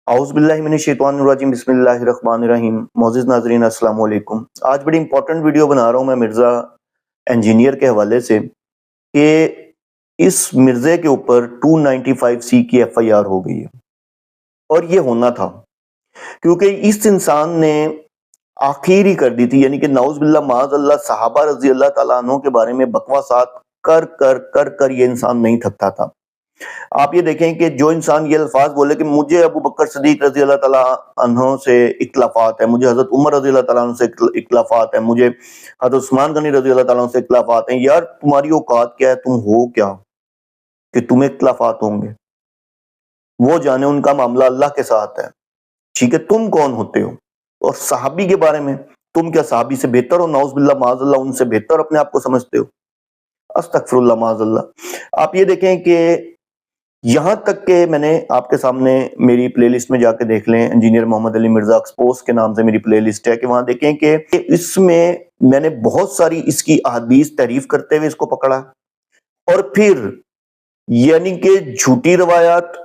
اعوذ باللہ من الشیطان الرجیم بسم اللہ الرحمن الرحیم۔ معزز ناظرین السلام علیکم۔ آج بڑی امپورٹنٹ ویڈیو بنا رہا ہوں میں مرزا انجینئر کے حوالے سے کہ اس مرزے کے اوپر 295C کی ایف آئی آر ہو گئی ہے، اور یہ ہونا تھا کیونکہ اس انسان نے آخر ہی کر دی تھی، یعنی کہ نعوذ باللہ معاذ اللہ صحابہ رضی اللہ تعالیٰ عنہ کے بارے میں بکواسات کر یہ انسان نہیں تھکتا تھا۔ آپ یہ دیکھیں کہ جو انسان یہ الفاظ بولے کہ مجھے ابو بکر صدیق رضی اللہ تعالیٰ عنہ سے اختلافات ہیں، مجھے حضرت عمر رضی اللہ تعالیٰ عنہ سے اختلافات ہیں، مجھے حضرت عثمان غنی رضی اللہ تعالیٰ عنہ سے اختلافات ہیں، یار تمہاری اوقات کیا ہے؟ تم ہو کیا کہ تمہیں اختلافات ہوں گے؟ وہ جانے، ان کا معاملہ اللہ کے ساتھ ہے، ٹھیک ہے؟ تم کون ہوتے ہو؟ اور صحابی کے بارے میں تم کیا صحابی سے بہتر ہو؟ نعوذ باللہ معاذ اللہ ان سے بہتر اپنے آپ کو سمجھتے ہو؟ استغفر اللہ معاذ اللہ۔ آپ یہ دیکھیں کہ یہاں تک کہ میں نے آپ کے سامنے میری پلے لسٹ میں جا کے دیکھ لیں، انجینئر محمد علی مرزا ایکسپوز کے نام سے میری پلے لسٹ ہے، کہ وہاں دیکھیں کہ اس میں نے بہت ساری اس کی احادیث تعریف کرتے ہوئے اس کو پکڑا، اور پھر یعنی کہ جھوٹی روایات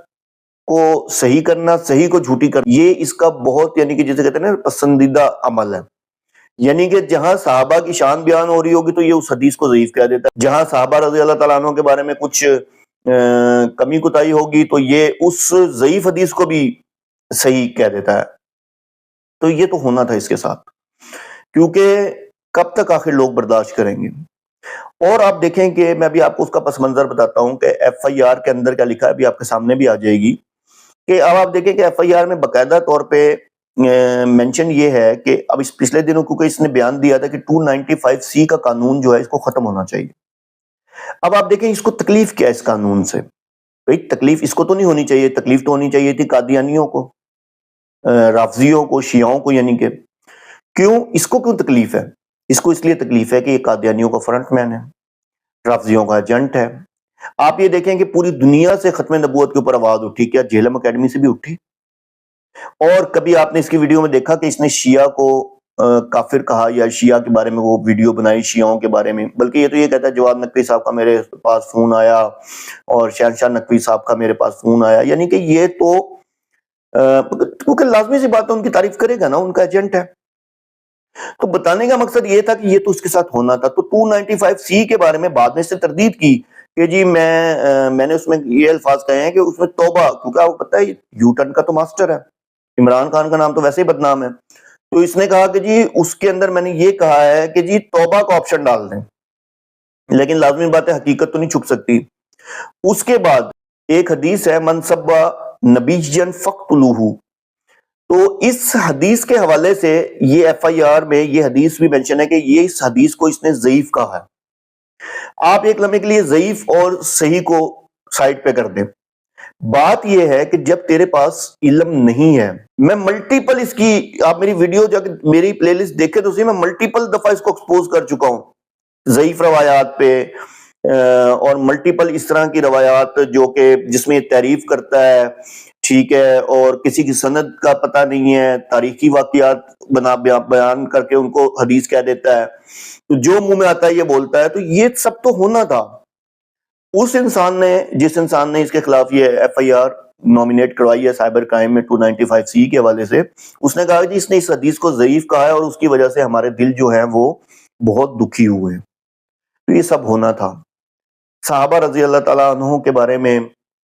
کو صحیح کرنا، صحیح کو جھوٹی کرنا، یہ اس کا بہت یعنی کہ جسے کہتے ہیں نا پسندیدہ عمل ہے۔ یعنی کہ جہاں صحابہ کی شان بیان ہو رہی ہوگی تو یہ اس حدیث کو ضعیف کہہ دیتا ہے، جہاں صحابہ رضی اللہ تعالیٰ عنہ کے بارے میں کچھ کمی کوتاہی ہوگی تو یہ اس ضعیف حدیث کو بھی صحیح کہہ دیتا ہے۔ تو یہ تو ہونا تھا اس کے ساتھ، کیونکہ کب تک آخر لوگ برداشت کریں گے؟ اور آپ دیکھیں کہ میں بھی آپ کو اس کا پس منظر بتاتا ہوں کہ ایف آئی آر کے اندر کیا لکھا ہے، ابھی آپ کے سامنے بھی آ جائے گی، کہ اب آپ دیکھیں کہ ایف آئی آر میں باقاعدہ طور پہ مینشن یہ ہے کہ اب اس پچھلے دنوں کیونکہ اس نے بیان دیا تھا کہ 295C کا قانون جو ہے اس کو ختم ہونا چاہیے۔ اب آپ دیکھیں اس کو تکلیف کیا ہے اس قانون سے؟ بھئی تکلیف اس کو تو نہیں ہونی چاہیے، تکلیف تو ہونی چاہیے تھی قادیانیوں کو، رافضیوں کو، شیعوں کو، یعنی کہ کیوں اس کو کیوں تکلیف ہے؟ اس کو اس لیے تکلیف ہے کہ یہ قادیانیوں کا فرنٹ مین ہے، رافضیوں کا ایجنٹ ہے۔ آپ یہ دیکھیں کہ پوری دنیا سے ختم نبوت کے اوپر آواز اٹھی، کیا جہلم اکیڈمی سے بھی اٹھی؟ اور کبھی آپ نے اس کی ویڈیو میں دیکھا کہ اس نے شیعہ کو کافر کہا یا شیعہ کے بارے میں وہ ویڈیو بنائی شیعوں کے بارے میں؟ بلکہ یہ تو یہ کہتا ہے جواد نقوی صاحب کا میرے پاس فون آیا اور شہنشاہ نقوی صاحب کا میرے پاس فون آیا، یعنی کہ یہ تو کیونکہ لازمی سی بات ہے ان کی تعریف کرے گا نا، ان کا ایجنٹ ہے۔ تو بتانے کا مقصد یہ تھا کہ یہ تو اس کے ساتھ ہونا تھا۔ تو 295C کے بارے میں بعد میں اس نے تردید کی کہ جی میں نے اس میں یہ الفاظ کہے ہیں کہ اس میں توبہ، کیونکہ آپ کو پتہ ہے یو ٹرن کا تو ماسٹر ہے، عمران خان کا نام تو ویسے ہی بدنام ہے، تو اس نے کہا کہ جی اس کے اندر میں نے یہ کہا ہے کہ جی توبہ کا آپشن ڈال دیں، لیکن لازمی بات ہے حقیقت تو نہیں چھپ سکتی۔ اس کے بعد ایک حدیث ہے من سب نبیًا فاقتلوہ، تو اس حدیث کے حوالے سے یہ ایف آئی آر میں یہ حدیث بھی مینشن ہے کہ یہ اس حدیث کو اس نے ضعیف کہا ہے۔ آپ ایک لمحے کے لیے ضعیف اور صحیح کو سائڈ پہ کر دیں۔ بات یہ ہے کہ جب تیرے پاس علم نہیں ہے، میں ملٹیپل اس کی، آپ میری ویڈیو جب میری پلے لسٹ دیکھے تو میں ملٹیپل دفعہ اس کو ایکسپوز کر چکا ہوں ضعیف روایات پہ، اور ملٹیپل اس طرح کی روایات جو کہ جس میں تعریف کرتا ہے، ٹھیک ہے، اور کسی کی سند کا پتہ نہیں ہے، تاریخی واقعات بیان کر کے ان کو حدیث کہہ دیتا ہے، تو جو منہ میں آتا ہے یہ بولتا ہے۔ تو یہ سب تو ہونا تھا۔ اس انسان نے، جس انسان نے اس کے خلاف یہ ایف آئی آر نومینیٹ کروائی ہے سائبر کرائم میں 295C کے حوالے سے، اس نے کہا کہ اس نے اس حدیث کو ضعیف کہا ہے اور اس کی وجہ سے ہمارے دل جو ہیں وہ بہت دکھی ہوئے۔ تو یہ سب ہونا تھا۔ صحابہ رضی اللہ تعالیٰ عنہ کے بارے میں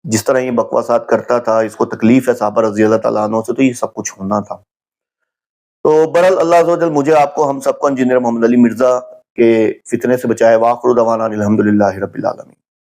جس طرح یہ بکواسات کرتا تھا، اس کو تکلیف ہے صحابہ رضی اللہ تعالیٰ عنہ سے، تو یہ سب کچھ ہونا تھا۔ تو برحال اللہ عز و جل مجھے، آپ کو، ہم سب کو انجینئر محمد علی مرزا کے فتنے سے بچائے۔ وآخر دعوانا الحمدللہ رب العالمین۔